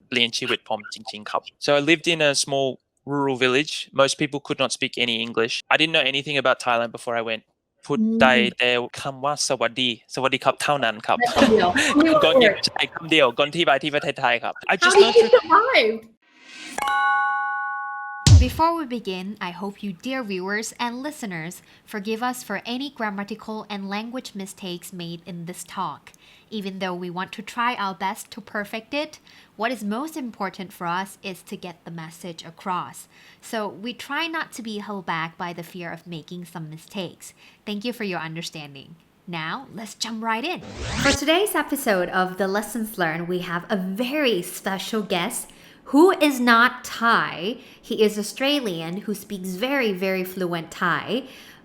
เปลี่ยนชีวิตผมจริงๆครับ so I lived in a small rural village most people could not speak any English I didn't know anything about Thailand before I went พูดได้แต่คำว่าสวัสดีครับเท่านั้นครับก่อนที่ใช่คำเดียวก่อนที่ไปที่ประเทศไทยครับ I just How did you learned survive? Before we begin, I hope you dear viewers and listeners forgive us for any grammatical and language mistakes made in this talk. Even though we want to try our best to perfect it, what is most important for us is to get the message across. So we try not to be held back by the fear of making some mistakes. Thank you for your understanding. Now, let's jump right in. For today's episode of The Lessons Learned, we have a very special guest who is not Thai. He is Australian who speaks very fluent Thai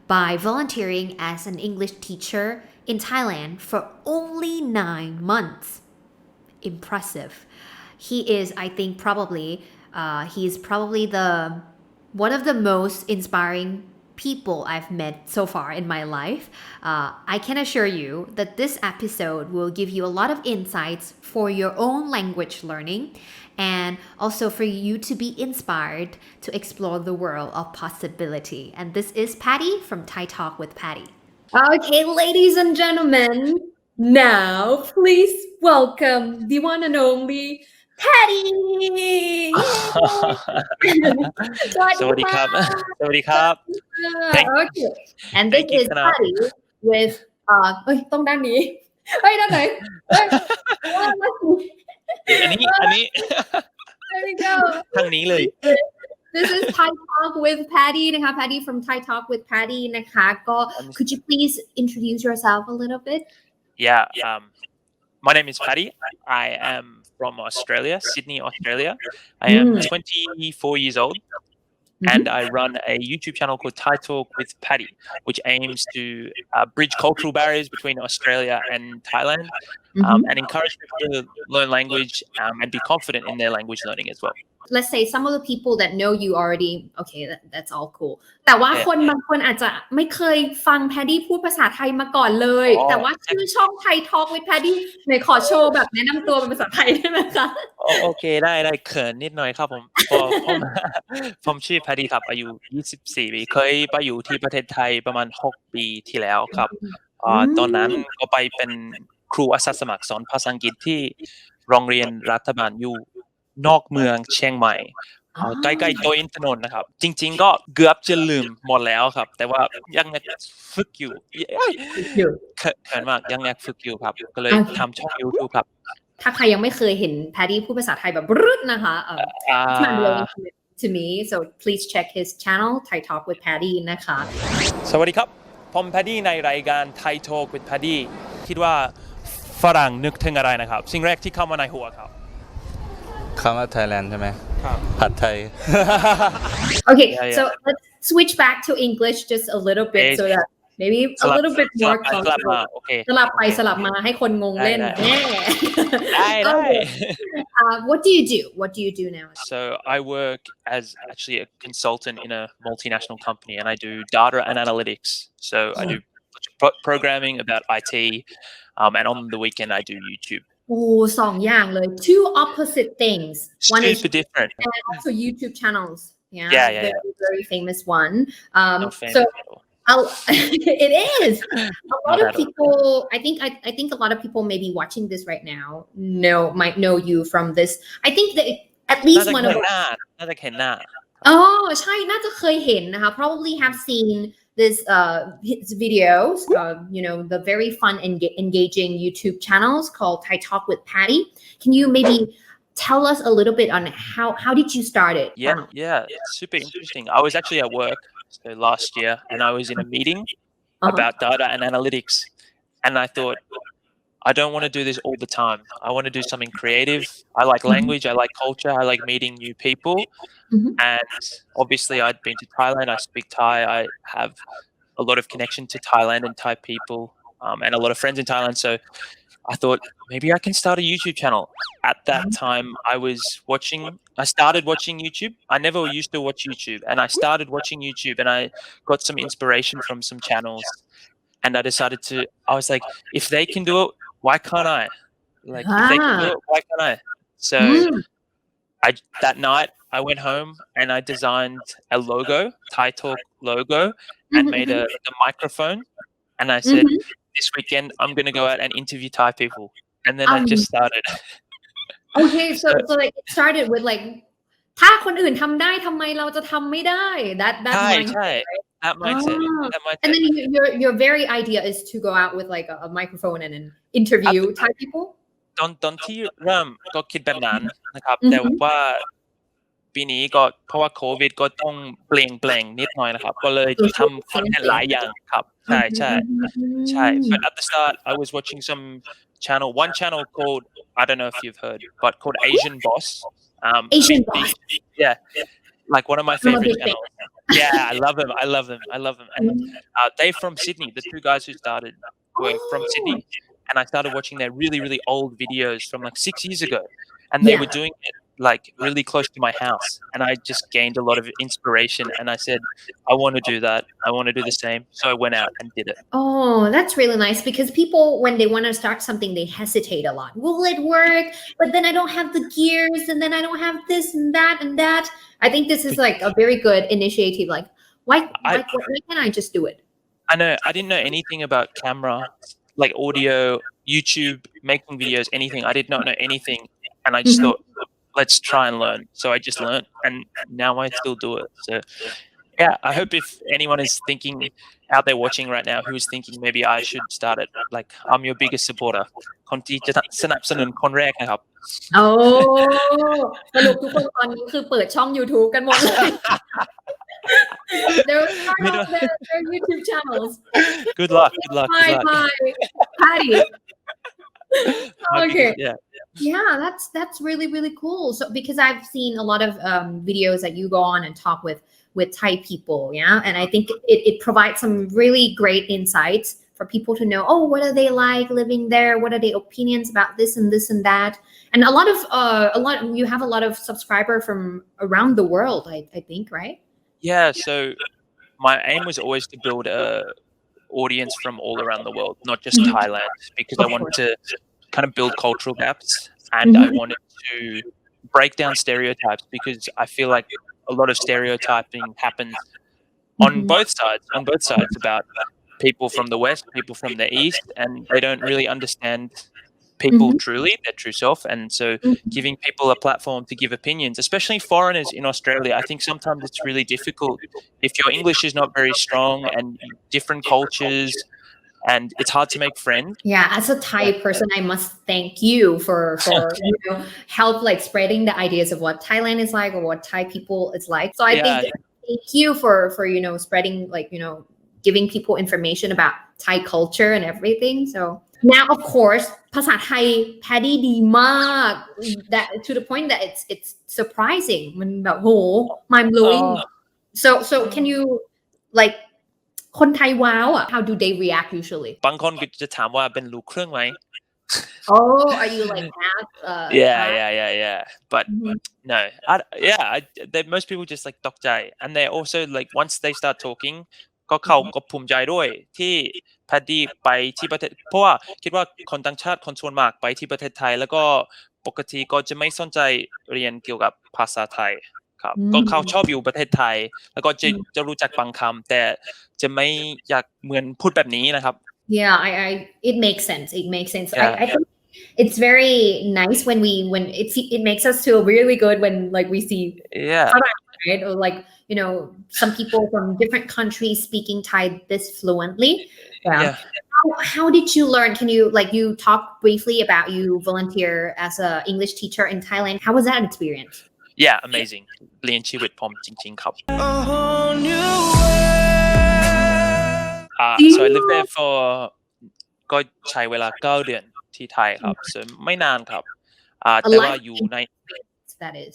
by volunteering as an English teacher in Thailand for only 9 months. Impressive. He is, I think, probably one of the most inspiring people I've met so far in my life. I can assure you that this episode will give you a lot of insights for your own language learning and also for you to be inspired to explore the world of possibility. And this is Paddy from Thai Talk with Paddy. Okay, ladies and gentlemen, now please welcome the one and only Paddy. สวัสดีครับสวัสดีครับ Okay, and this is Paddy with ต้องด้านนี้ด้านไหนอันนี้ There we go ทางนี้เลย This is Thai Talk with Paddy นะคะ Paddy from Thai Talk with Paddy นะคะก็ Could you please introduce yourself a little bit? Yeah, my name is Paddy. I am from Australia, Sydney, Australia. I am 24 years old. And I run a YouTube channel called Thai Talk with Paddy, which aims to bridge cultural barriers between Australia and Thailand, and encourage people to learn language and be confident in their language learning as well. Let's say some of the people that know you already, okay, that's all cool. แต่ว่าคนบางคนอาจจะไม่เคยฟัง Paddy พูดภาษาไทยมาก่อนเลยแต่ว่าชื่อช่อง Thai Talk with Paddy ไหนขอโชว์แบบแนะนำตัวเป็นภาษาไทยได้ไหมคะโอเคได้เขินนิดหน่อยครับผมชื่อ Paddy ครับอายุ24ปีเคยไปอยู่ที่ประเทศไทยประมาณ6ปีที่แล้วครับตอนนั้นก็ไปเป็นครูอาสาสมัครสอนภาษาอังกฤษที่โรงเรียนรัฐบาลอยู่นอกเมืองเชียงใหม่ใกล้ๆโดยอินทนนท์นะครับจริงๆก็เกือบจะลืมหมดแล้วครับแต่ว่ายังฝึกอยู่เขินมากยังฝึกอยู่ครับก็เลยทำช่อง YouTube ครับถ้าใครยังไม่เคยเห็น Paddy พูดภาษาไทยแบบรึดนะคะto me so please check his channel Thai Talk with Paddy นะคะสวัสดีครับผม Paddy ในรายการ Thai Talk with Paddy คิดว่าฝรั่งนึกถึงอะไรนะครับสิ่งแรกที่เข้ามาในหัวครับคำว่า Thailand ใช่ไหมครับผัดไทย Okay so let's switch back to English just a little bit so that maybe a little bit more comfortable สลับไปสลับมาให้คนงงเล่นได้ What do you do now? So I work as actually a consultant in a multinational company and I do data and analytics so I do programming about IT and on the weekend I do YouTube สองอย่างเลย two opposite things one super is different and also YouTube channels yeah very famous one so it is a lot of people I think a lot of people maybe watching this right now might know you from this I think that at least one of น่าจะเห็นหน้าใช่น่าจะเคยเห็นนะคะ probably have seen this his videos the very fun and engaging YouTube channels called Thai Talk with Paddy can you maybe tell us a little bit on how did you start it yeah super interesting I was actually at work so last year and I was in a meeting about data and analytics and I thought I don't want to do this all the time. I want to do something creative. I like language. I like culture. I like meeting new people. And obviously, I'd been to Thailand. I speak Thai. I have a lot of connection to Thailand and Thai people and a lot of friends in Thailand. So I thought maybe I can start a YouTube channel. At that time, I started watching YouTube. I never used to watch YouTube. And I started watching YouTube and I got some inspiration from some channels. And I decided I was like, if they can do it, why can't I? If they can do it, why can't I? So that night I went home and I designed a logo, Thai Talk logo, and made a microphone. And I said, this weekend I'm gonna go out and interview Thai people. And then I just started. Okay, so like it started with like ถ้าคนอื่นทำได้ทำไมเราจะทำไม่ได้ that ใช่ mindset, ใช่ right? that mindset that And mindset then your very idea is to go out with like a microphone and then interview Thai people. ตอนที่เริ่มก็คิดแบบนั้นนะครับ แต่ว่าปีนี้ก็เพราะว่าโควิดก็ต้องเปลี่ยนนิดหน่อยนะครับ ก็เลยทำคอนเทนต์หลายอย่างครับใช่ใช่ใช่ but at the start I was watching one channel called I don't know if you've heard but called Asian Boss Asian Boss, yeah, like one of my favorite channels. Yeah, I love him and they from Sydney. The two guys who started were from Sydney, and I started watching their really old videos from like 6 years ago, and they were doing it like really close to my house, and I just gained a lot of inspiration, and I said I want to do that, I want to do the same, so I went out and did it. Oh, that's really nice because people, when they want to start something, they hesitate a lot. Will it work? But then I don't have the gears, and then I don't have this and that and that. I think this is like a very good initiative. Like, why can't I just do it? I know I didn't know anything about camera, like audio, YouTube, making videos, anything. I did not know anything, and I just thought, let's try and learn. So I just learned, and now I still do it. So yeah, I hope if anyone is thinking out there watching right now who is thinking maybe I should start it, like I'm your biggest supporter. คนที่จะสนับสนุนคนแรกนะครับ โอ้สรุปทุกคนตอนนี้คือเปิดช่อง YouTube กันหมดเลย They're part of their YouTube channels. Good luck. Bye, Paddy. Okay. Yeah, that's really cool. So because I've seen a lot of videos that you go on and talk with Thai people, yeah, and I think it provides some really great insights for people to know, oh, what are they like living there? What are their opinions about this and that? And you have a lot of subscribers from around the world, I think, right? Yeah, so my aim was always to build a audience from all around the world, not just Thailand, because I wanted to kind of build cultural gaps, and I wanted to break down stereotypes, because I feel like a lot of stereotyping happens on both sides about people from the West, people from the East, and they don't really understand people truly, their true self. And so giving people a platform to give opinions, especially foreigners in Australia, I think sometimes it's really difficult if your English is not very strong and different cultures, and it's hard to make friends. Yeah, as a Thai person, I must thank you for help like spreading the ideas of what Thailand is like or what Thai people is like. So I think thank you for spreading like giving people information about Thai culture and everything. So now, of course, ภาษาไทย Paddy ดีมาก that to the point that it's surprising มันแบบโห mind blowing. So can you like คนไทยว้าวอ่ะ how do they react usually? บางคนก็จะถามว่าเป็นลูกครึ่งไหม Oh, are you like half? Yeah. But no, most people just like ตกใจ and they also like once they start talking ก็เขาก็ภูมิใจด้วยที่ Paddy ไปที่ประเทศเพราะว่าคิดว่าคนต่างชาติคนส่วนมากไปที่ประเทศไทยแล้วก็ปกติก็จะไม่สนใจเรียนเกี่ยวกับภาษาไทยครับก็เขาชอบอยู่ประเทศไทยแล้วก็จะรู้จักบางคำแต่จะไม่อยากเหมือนพูดแบบนี้นะครับ Yeah, it makes sense. Yeah. I think it's very nice when it makes us feel really good when like we see right, or like some people from different countries speaking Thai this fluently. Yeah. How did you learn? Can you you talk briefly about you volunteer as a English teacher in Thailand? How was that experience? Yeah, amazing. เรียนชีวิตผมจริงๆครับ so I lived there for ก็ใช้เวลา9 เดือนที่ไทยครับ so ไม่นานครับแต่ว่าอยู่ใน that is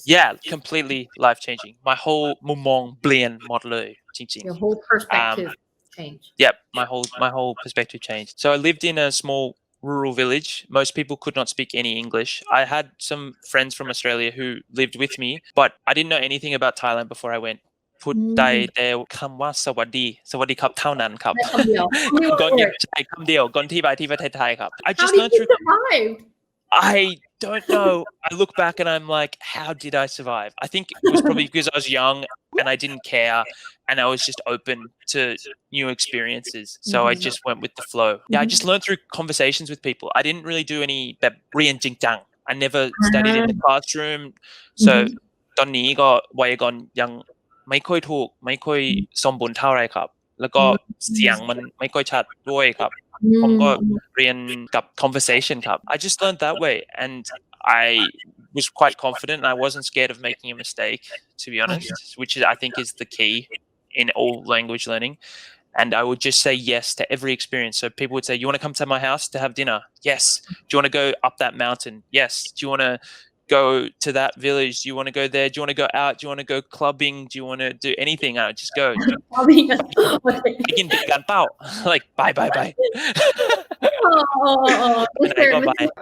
completely life changing my whole มุมมองเปลี่ยนหมดเลยจริงๆ your whole perspective changed. My whole perspective changed. So I lived in a small rural village. Most people could not speak any English. I had some friends from Australia who lived with me, but I didn't know anything about Thailand before I went. พูดได้แต่คำว่าสวัสดีครับเท่านั้นครับก่อนใช่คำเดียวก่อนที่ไปที่ประเทศไทยครับ I just learned through I don't know. I look back and I'm like, how did I survive? I think it was probably because I was young and I didn't care and I was just open to new experiences. So I just went with the flow. Yeah, I just learned through conversations with people. I didn't really do any แบบเรียนจริงจัง I never studied in the classroom. So ตอนนี้ก็ไวยากรณ์ยังไม่ค่อยถูกไม่ค่อยสมบูรณ์เท่าไหร่ครับแล้วก็เสียงมันไม่ค่อยชัดด้วยครับผมก็เรียนกับ conversation ครับ I just learned that way and I was quite confident and I wasn't scared of making a mistake to be honest which is I think is the key in all language learning and I would just say yes to every experience so people would say you want to come to my house to have dinner yes do you want to go up that mountain yes do you want to go to that village do you want to go there do you want to go out do you want to go clubbing do you want to do anything I would just go beginการเป้า like bye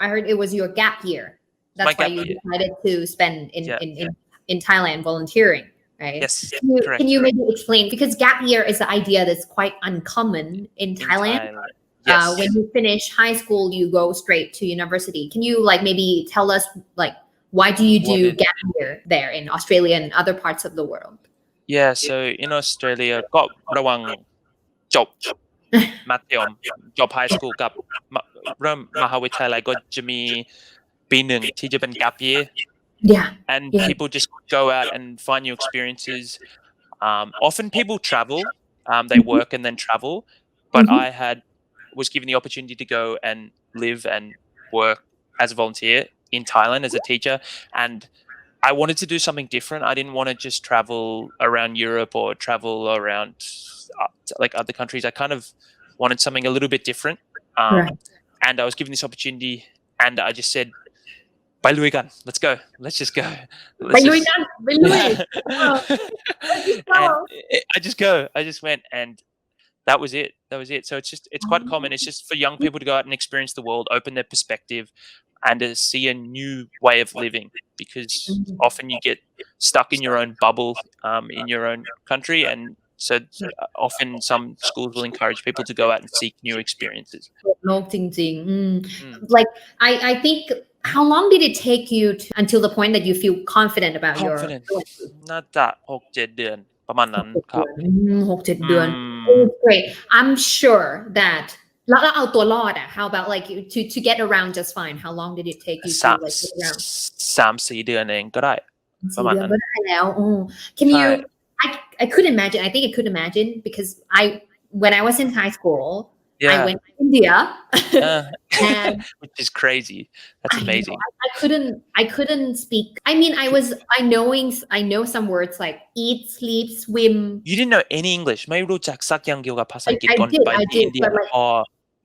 I heard it was your gap year that's why you decided to spend in Thailand volunteering right yes can you maybe explain because gap year is an idea that's quite uncommon in Thailand when you finish high school you go straight to university can you like maybe tell us like why do you do gap year there in Australia and other parts of the world yeah so in Australia ก็ระวังจบมัธยมจบ high school กับเริ่มมหาวิทยาลัยก็จะมีปีหนึ่งที่จะเป็น gap year and people just go out and find new experiences often people travel they work and then travel but I was given the opportunity to go and live and work as a volunteer in Thailand as a teacher and I wanted to do something different I didn't want to just travel around Europe or travel around like other countries I kind of wanted something a little bit different and I was given this opportunity and I just said ไปลุยกัน let's go let's just go ไปลุยกันไปลุย I just went and that was it so it's quite common it's just for young people to go out and experience the world open their perspective and to see a new way of living because often you get stuck in your own bubble in your own country and so often some schools will encourage people to go out and seek new experiences โลกจริงๆlike I think how long did it take you until the point that you feel confident about your น่าจะ 6-7 เดือนประมาณนั้นครับ 6-7 เดือน great I'm sure that แล้วเอาตัวรอดhow about like to get around just fine how long did it take you to like get around 3-4 เดือนเองก็ได้ประมาณนั้นก็ได้แล้วcan you I could imagine I think I could imagine because when I was in high school I went to India and which is crazy that's amazing I couldn't speak I mean I know some words like eat sleep swim you didn't know any English ไม่รู้จักสักอย่างเกี่ยวกับภาษาอังกฤษก่อนไปที่อินเดีย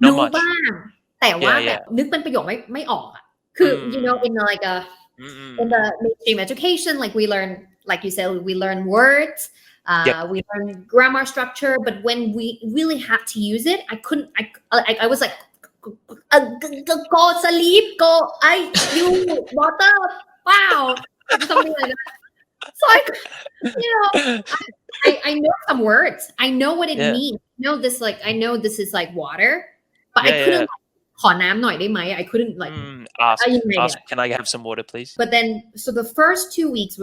รู้บ้างแต่ว่าแบบนึกเป็นประโยคไม่ออกคือ you know in like in the mainstream education like we learn like you said we learn words we learn grammar structure but when we really have to use it I was like go sleep go you water wow something like that so you know I know some words I know what it means I know this is like water but I couldn'tขอน้ำหน่อยได้ไหม I couldn't like ask can I have some water please but then so the first 2 weeks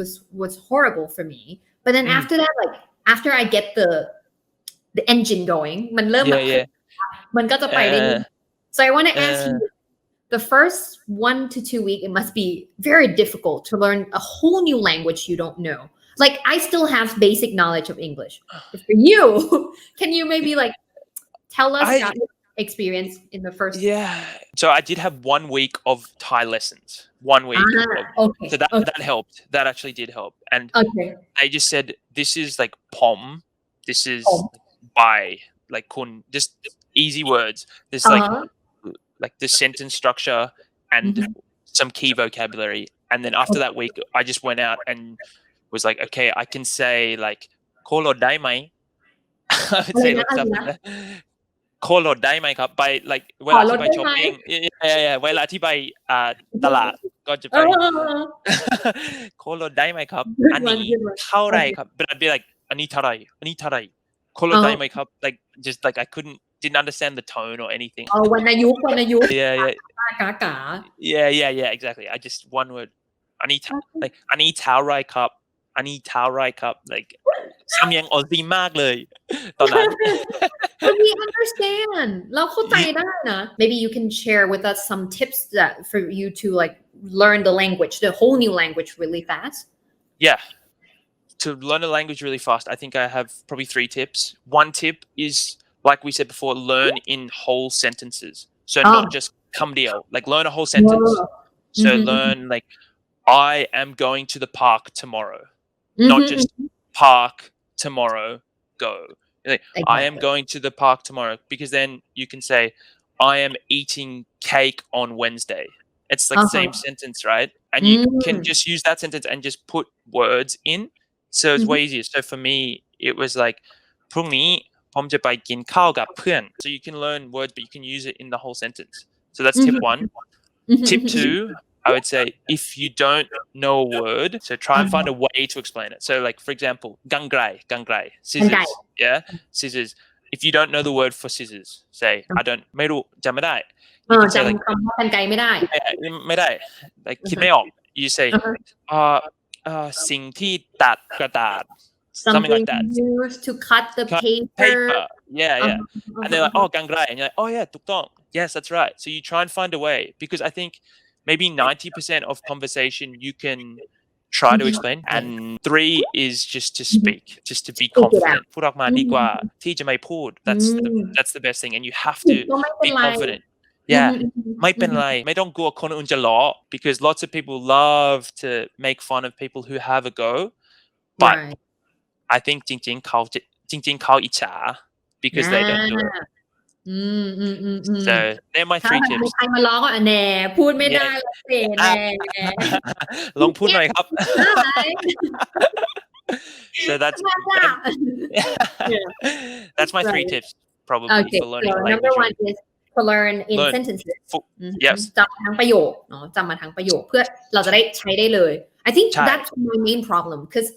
was horrible for me but then after that like after I get the engine going มันเริ่มแบบมันก็จะไปได้ดี so I want to ask you the first 1 to 2 weeks it must be very difficult to learn a whole new language you don't know like I still have basic knowledge of English but for you can you maybe like tell us experience in the first so I did have 1 week of Thai lessons 1 week okay so that helped that actually did help and they just said this is like pom this is by like kun just easy words this like the sentence structure and some key vocabulary and then after that week I just went out and was like okay I can say like kolo dai mai I would say like something likeโคโลดได้ไหมครับไป like เวลาที่ไปช้อปปิ้งเวลาที่ไปตลาดก็จะไปโคโลดได้ไหมครับอันนี้เท่าไรครับ but I'd be like อันนี้เท่าไรโคโลดได้ไหมครับ like just like I couldn't didn't understand the tone or anything. วรรณยุกต์ Yeah, กา yeah, exactly. I just one word. I need towel right cup. I need towel right cup. Like สำเนียงออสดีมากเลยตอนนั้น But we understand เราเข้าใจได้นะ Maybe you can share with us some tips that for you to like learn the language, the whole new language really fast. Yeah. To learn a language really fast, I think I have probably 3 tips. One tip is, like we said before, learn in whole sentences. So not just cumdio, like learn a whole sentence. So learn like, I am going to the park tomorrow. Not just park tomorrow, go. Like, I am going to the park tomorrow, because then you can say, I am eating cake on Wednesday. It's like the same sentence, right? And you can just use that sentence and just put words in. So it's way easier. So for me, it was like, พรุ่งนี้ผมจะไปกินข้าวกับเพื่อน So you can learn words, but you can use it in the whole sentence. So that's tip 1. Tip 2, I would say, if you don't know a word, so try and find a way to explain it. So like, for example, gangrai, scissors. Yeah, scissors. If you don't know the word for scissors, say, I don't, ไม่รู้จำไม่ได้. You can say like, จำกรรไกรไม่ได้ ไม่ได้ like คิดไม่ออก You say, สิ่งที่ตัดกระดาษ. Something like that. Used to cut the paper. Yeah. And they're like, oh, gangrai. And you're like, oh yeah, ถูกต้อง. Yes, that's right. So you try and find a way, because I think maybe 90% of conversation you can try to explain, and 3 is just to speak, just to be confident. พูดออกมาดีกว่าที่จะไม่พูด. That's the best thing, and you have to be confident. Yeah, ไม่เป็นไร ไม่ต้องกลัวคนอื่นจะล้อ because lots of people love to make fun of people who have a go, but I think จริงๆเขาอิจฉา because they don't do it. So they're my 3 tips. ใครมาล้อก็แน่พูดไม่ได้แล้วเสียแน่ ลองพูดหน่อยครับ So that's my 3 tips probably for learning a language. Number 1 is to learn in sentences. Yes. จำทั้งประโยคเนาะจำมาทั้งประโยคเพื่อเราจะได้ใช้ได้เลย I think that's my main problem, because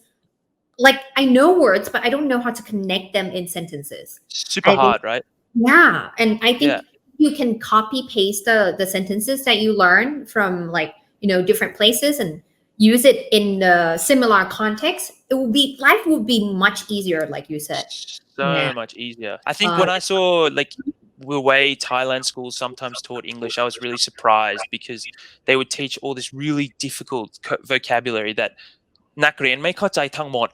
like I know words, but I don't know how to connect them in sentences. Super hard, right? Yeah, and I think you can copy paste the sentences that you learn from like, different places and use it in the similar context. Life would be much easier, like you said. So much easier. I think when I saw like the way Thailand schools sometimes taught English, I was really surprised, because they would teach all this really difficult vocabulary that นักเรียนไม่เข้าใจทั้งหมด.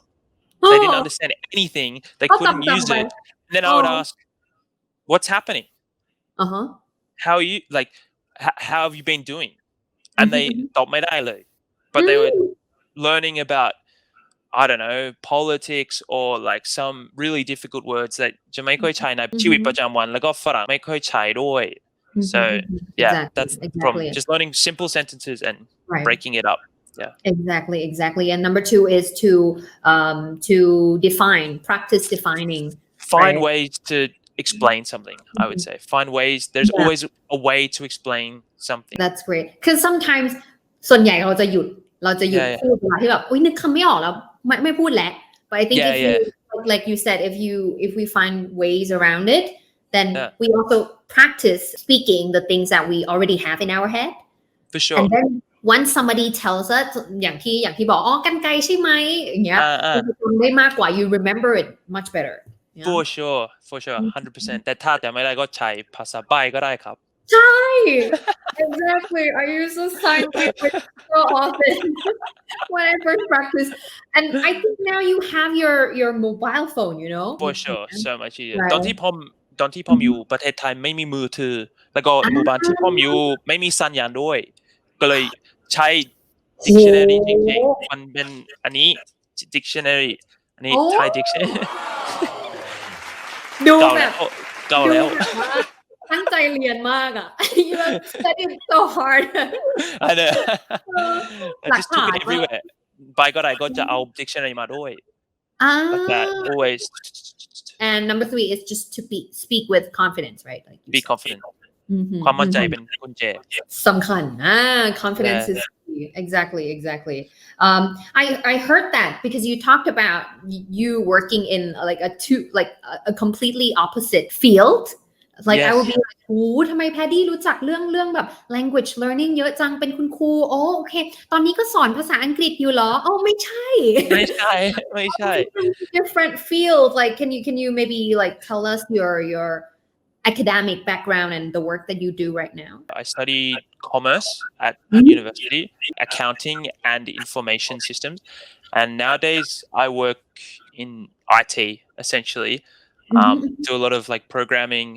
They didn't understand anything. They couldn't use it. And then I would ask, what's happening? How are you, like, how have you been doing? And they ตอบไม่ได้เลย. But they were learning about, I don't know, politics or like some really difficult words that จะไม่ค่อยใช้ในชีวิตประจำวันแล้วก็ฝรั่งไม่ค่อยใช้ด้วย. So yeah, that's from just learning simple sentences and breaking it up. Yeah. Exactly. And number 2 is to practice defining. Find ways to explain something, I would say. Find ways. There's always a way to explain something. That's great. Because sometimes ส่วนใหญ่เราจะหยุดพูดเวลาที่แบบนึกคำไม่ออกแล้วไม่พูดแล้ว. But I think if you, like you said, if we find ways around it, then we also practice speaking the things that we already have in our head. For sure. And then once somebody tells us อย่างที่บอกกรรไกรใช่ไหมอย่างเงี้ยได้มากกว่า you remember it much better. For sure 100%. แต่ถ้าจะไม่ได้ก็ใช้ภาษาใบ้ก็ได้ครับ. ใช่ Exactly. I use the sign language so often when I first practice, and I think now you have your mobile phone, For sure, so much easier. ตอนที่ผมอยู่ประเทศไทยไม่มีมือถือแล้วก็หมู่บ้านที่ผมอยู่ไม่มีสัญญาณด้วยก็เลยใช้ dictionary จริงๆมันเป็นอันนี้ dictionary อันนี้ Thai dictionary ดูแบบ เก่าแล้วตั้งใจเรียนมากอ่ะ You have studied so hard. I know. I just took it everywhere. ไปก็ได้ก็จะเอา dictionary มาด้วย Like that always. And number 3 is just to speak with confidence, right? Like be confident. ความมั่นใจเป็นกุญแจสำคัญconfidence is key. Exactly. I heard that because you talked about you working in like a completely opposite field Like I Yes. would be like โอ้ทำไมแพดดี้รู้จักเรื่องแบบ language learning เยอะจังเป็นคุณครูโอเคตอนนี้ก็สอนภาษาอังกฤษอยู่เหรอไม่ใช่ ไม่ใช่ different field. Like can you maybe like tell us your academic background and the work that you do right now? I studied commerce at university, accounting and information systems. And nowadays I work in IT essentially. Do a lot of like programming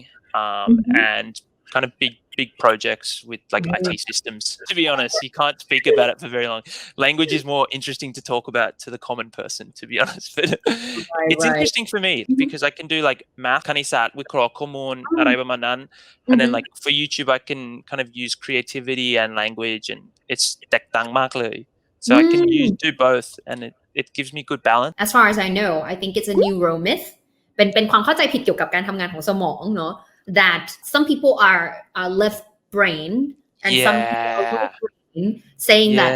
and kind of big projects with like IT systems. To be honest, you can't speak about it for very long. Language is more interesting to talk about to the common person, to be honest. But it's interesting for me because I can do like math, คณิตศาสตร์วิเคราะห์ข้อมูลอะไรประมาณนั้น and then like for YouTube I can kind of use creativity and language and it's แตกต่างมากเลย so I can do both and it gives me good balance. As far as I know, I think it's a neural myth. เป็นความเข้าใจผิดเกี่ยวกับการทำงานของสมองเนาะ that some people are left brain and some people are right brain saying that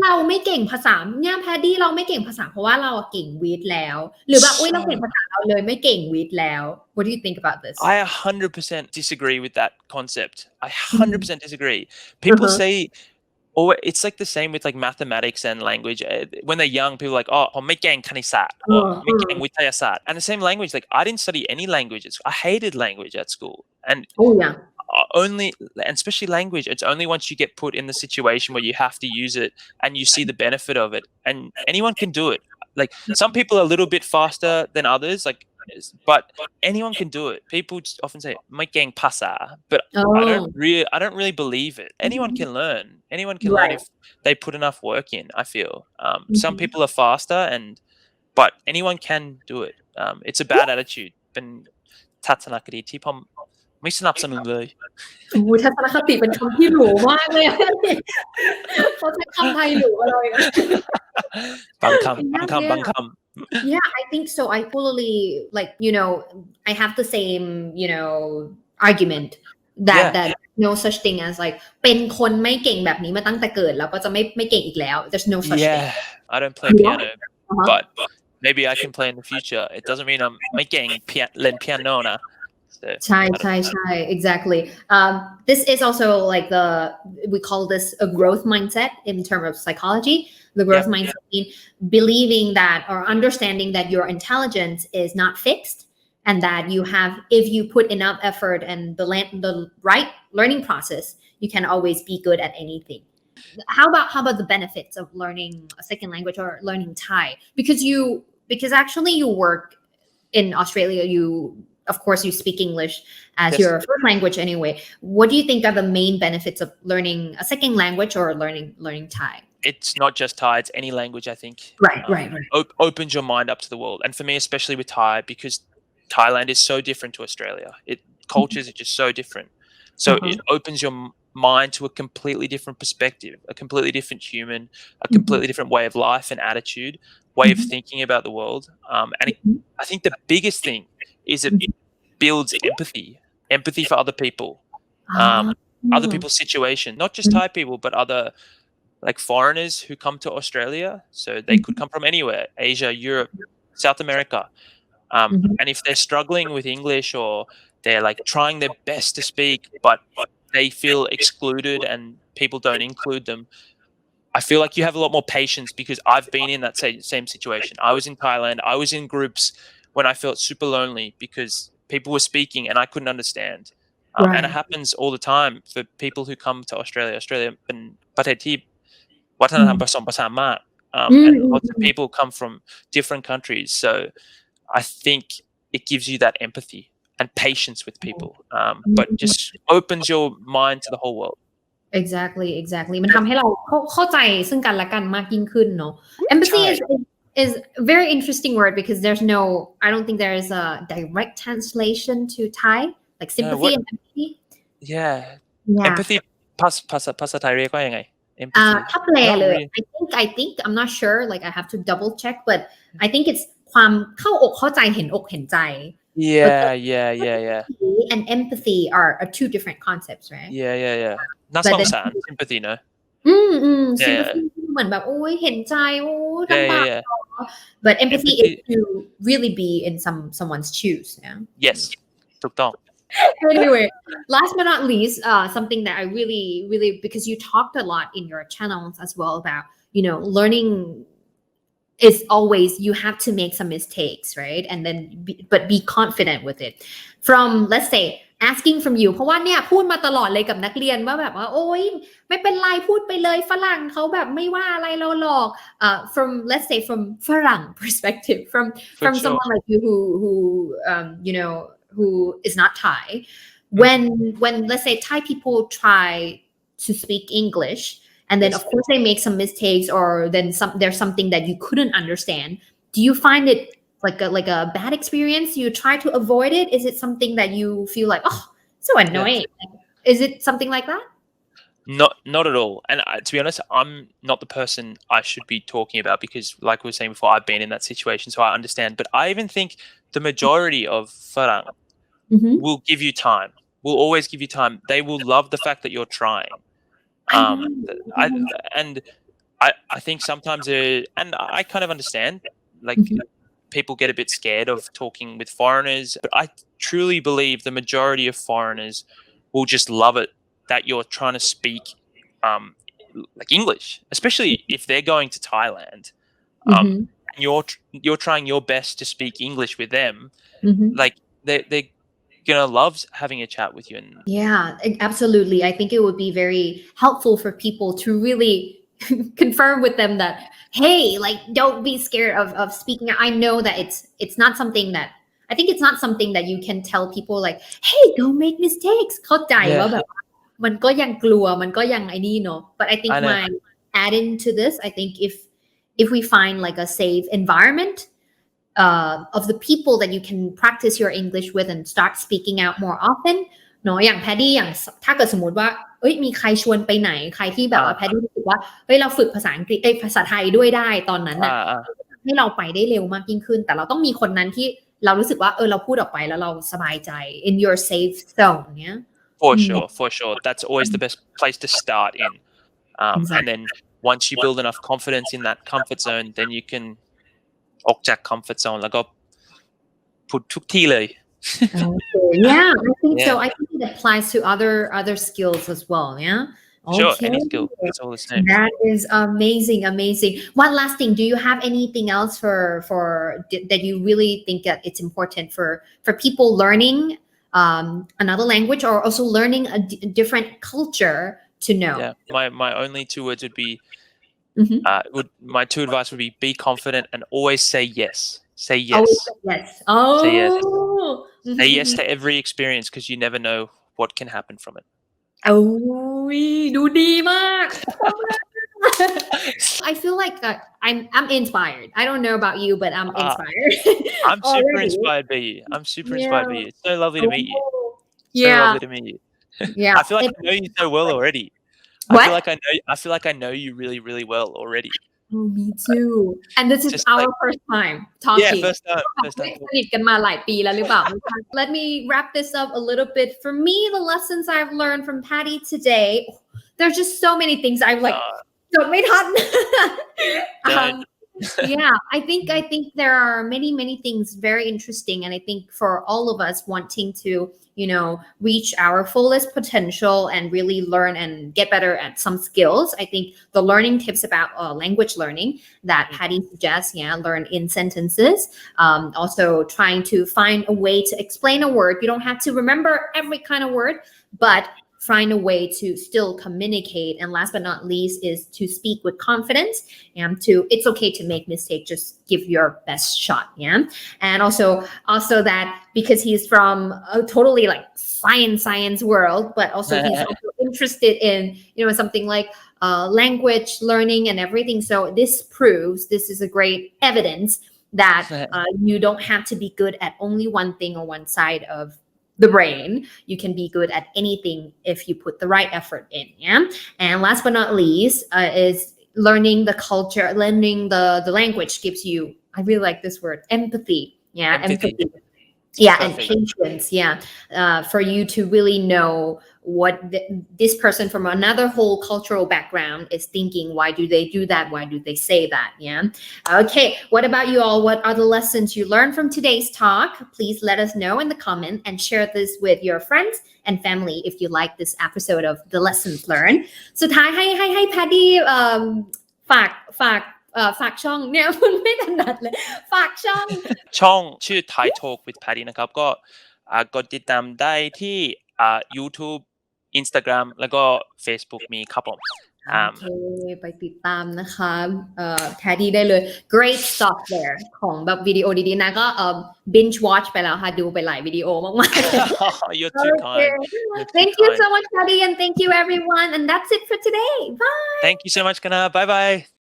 เราไม่เก่งภาษาเนี่ยแพดดี้เราไม่เก่งภาษาเพราะว่าเราเก่งวิทย์แล้วหรือแบบเราเก่งภาษาเราเลยไม่เก่งวิทย์แล้ว What do you think about this? I 100% disagree with that concept. I 100% disagree. People say or it's like the same with like mathematics and language. When they're young, people are like, oh, ผมไม่เก่งคณิตศาสตร์ or ไม่เก่งวิทยาศาสตร์ and the same language. Like I didn't study any languages. I hated language at school. And only, and especially language, it's only once you get put in the situation where you have to use it and you see the benefit of it. And anyone can do it. Like some people are a little bit faster than others. Like but anyone can do it. People just often say ไม่เก่งภาษา but I don't really believe it. Anyone can learn if they put enough work in. I feel some people are faster but anyone can do it. It's a bad attitude. เป็นทัศนคติที่ผมไม่สนับสนุนเลยทัศนคติเป็นคำที่หรูมากเลยเขาใช้คำไทยหรูอะไรบางคำYeah, I think so. I totally like, I have the same, argument that no such thing as like เป็นคนไม่เก่งแบบนี้มาตั้งแต่เกิดแล้วก็จะไม่เก่งอีกแล้ว There's no such thing. I don't play piano, but maybe I can play in the future. It doesn't mean I'm ไม่เก่งเล่น piano นะใช่ exactly. This is also like we call this a growth mindset in terms of psychology. The growth mindset means believing that or understanding that your intelligence is not fixed and that you have, if you put enough effort and the right learning process, you can always be good at anything. How about the benefits of learning a second language or learning Thai? Because actually you work in Australia, of course, you speak English as your first language anyway. What do you think are the main benefits of learning a second language or learning Thai? It's not just Thai, it's any language, I think. Right. Opens your mind up to the world. And for me, especially with Thai, because Thailand is so different to Australia. Cultures are just so different. So it opens your mind to a completely different perspective, a completely different human, a completely different way of life and attitude, way of thinking about the world. I think the biggest thing is it builds empathy for other people, other people's situation, not just Thai people, but other like foreigners who come to Australia. So they could come from anywhere, Asia, Europe, South America. And if they're struggling with English or they're like trying their best to speak, but they feel excluded and people don't include them, I feel like you have a lot more patience because I've been in that same situation. I was in Thailand. I was in groups when I felt super lonely because people were speaking and I couldn't understand. And it happens all the time for people who come to Australia. Australia เป็นประเทศที่วัฒนธรรมผสมผสานมาก and lots of people come from different countries. So I think it gives you that empathy and patience with people, but just opens your mind to the whole world. Exactly มันทำให้เราเข้าใจซึ่งกันและกันมากยิ่งขึ้นเนาะ Empathy is a very interesting word because I don't think there is a direct translation to Thai like sympathy and empathy. Empathy ภาษาไทยเรียกว่ายังไง ถ้าแปลเลย I think I'm not sure, like I have to double check, but I think it's ความเข้าอกเข้าใจเห็นอกเห็นใจ Yeah. And empathy are two different concepts, right? Yeah. น่าสงสาร sympathy เนอะsympathy เหมือนแบบโอ้ยเห็นใจโอ้ทำบาป but empathy is to really be in someone's shoes. Yes ถูกต้อง Anyway, last but not least, something that I really because you talked a lot in your channels as well about learning is always you have to make some mistakes, right? And then but be confident with it. From let's say asking from you เพราะว่าเนี่ยพูดมาตลอดเลยกับนักเรียนว่าแบบว่าโอ๊ยไม่เป็นไรพูดไปเลยฝรั่งเขาแบบไม่ว่าอะไรเราหรอก from let's say from ฝรั่ง perspective from sure. someone like you who who is not Thai when let's say Thai people try to speak English and then of course they make some mistakes or then there's something that you couldn't understand. Do you find it like a bad experience? You try to avoid it? Is it something that you feel like, oh, so annoying? Is it something like that? Not at all. And to be honest, I'm not the person I should be talking about because, like we were saying before, I've been in that situation, so I understand. But I even think the majority of Farang will give you time. Will always give you time. They will love the fact that you're trying. I think sometimes, and I kind of understand, like people get a bit scared of talking with foreigners, but I truly believe the majority of foreigners will just love it that you're trying to speak like English, especially if they're going to Thailand. And you're trying your best to speak English with them. Like they're gonna love having a chat with you. And yeah, absolutely. I think it would be very helpful for people to really confirm with them that, hey, like don't be scared of speaking. I know that it's not something that I think it's not something that you can tell people like, hey, don't make mistakes. เข้าใจว่าแบบมันก็ยังกลัวมันก็ยังไอ้นี่เนาะ but I think my adding to this, I think if we find like a safe environment of the people that you can practice your English with and start speaking out more often เนาะอย่าง Paddy อย่างถ้าเกิดสมมติว่ามีใครชวนไปไหนใครที่แบบว่า Paddy รู้สึกว่าเราฝึกภาษาอังกฤษภาษาไทยด้วยได้ตอนนั้นน่ะให้เราไปได้เร็วมากยิ่งขึ้นแต่เราต้องมีคนนั้นที่เรารู้สึกว่าเราพูดออกไปแล้วเราสบายใจ in your safe zone เนี่ย For sure. That's always the best place to start in. And then once you build enough confidence in that comfort zone, then you can ออกจาก comfort zone แล้วก็พูดทุกที่เลย Yeah, I think so. I think it applies to other skills as well. Yeah. Sure, any skill. It's all the same. That is amazing. One last thing. Do you have anything else for that you really think that it's important for people learning another language or also learning a different culture to know? Yeah. My only two words would be my two advice would be confident and always say yes. Say yes. Always say yes. Oh. Say yes. Say yes to every experience because you never know what can happen from it. โอ้ยดูดีมาก I feel like I'm inspired. I don't know about you, but I'm inspired. I'm super inspired by you. It's so lovely to meet you. So lovely to meet you. Yeah. I feel like I know you so well already. What? I feel like I know you really, really well already. Oh, me too. And this is our first time talking. Yeah, first time. สนิทกันมาหลายปีแล้วหรือเปล่า Let me wrap this up a little bit. For me, the lessons I've learned from Paddy today, there's just so many things I've like จดไม่ทัน Yeah, I think there are many things very interesting, and I think for all of us wanting to reach our fullest potential and really learn and get better at some skills, I think the learning tips about language learning that Paddy suggests, learn in sentences, also trying to find a way to explain a word. You don't have to remember every kind of word, but find a way to still communicate. And last but not least is to speak with confidence and it's okay to make mistakes, just give your best shot. And also that because he's from a totally like science world, but also he's also interested in something like language learning and everything. So this proves, this is a great evidence that you don't have to be good at only one thing or one side of the brain. You can be good at anything if you put the right effort in. And last but not least is learning the culture, learning the language gives you, I really like this word, empathy. Empathy. Yeah, and Perfect. patience. Yeah, for you to really know what this person from another whole cultural background is thinking. Why do they do that? Why do they say that? Yeah. Okay. What about you all? What are the lessons you learned from today's talk? Please let us know in the comment and share this with your friends and family if you like this episode of the lessons learned. สุดท้ายให้ Paddy ฝากช่องเนี่ยมันไม่ถนัดเลยฝากช่อง ช่องชื่อ Thai Talk with Paddy นะครับก็กดติดตามได้ที่YouTube Instagram แล้วก็ Facebook มีครับผม โอเคไปติดตามนะคะPaddy ได้เลย great stuff there ของแบบวิดีโอดีๆนะก็binge watch ไปแล้วค่ะดูไปหลายวิดีโอมากๆ You're too kind. Thank you so much Paddy and thank you everyone and that's it for today bye Thank you so much Kana. Bye bye.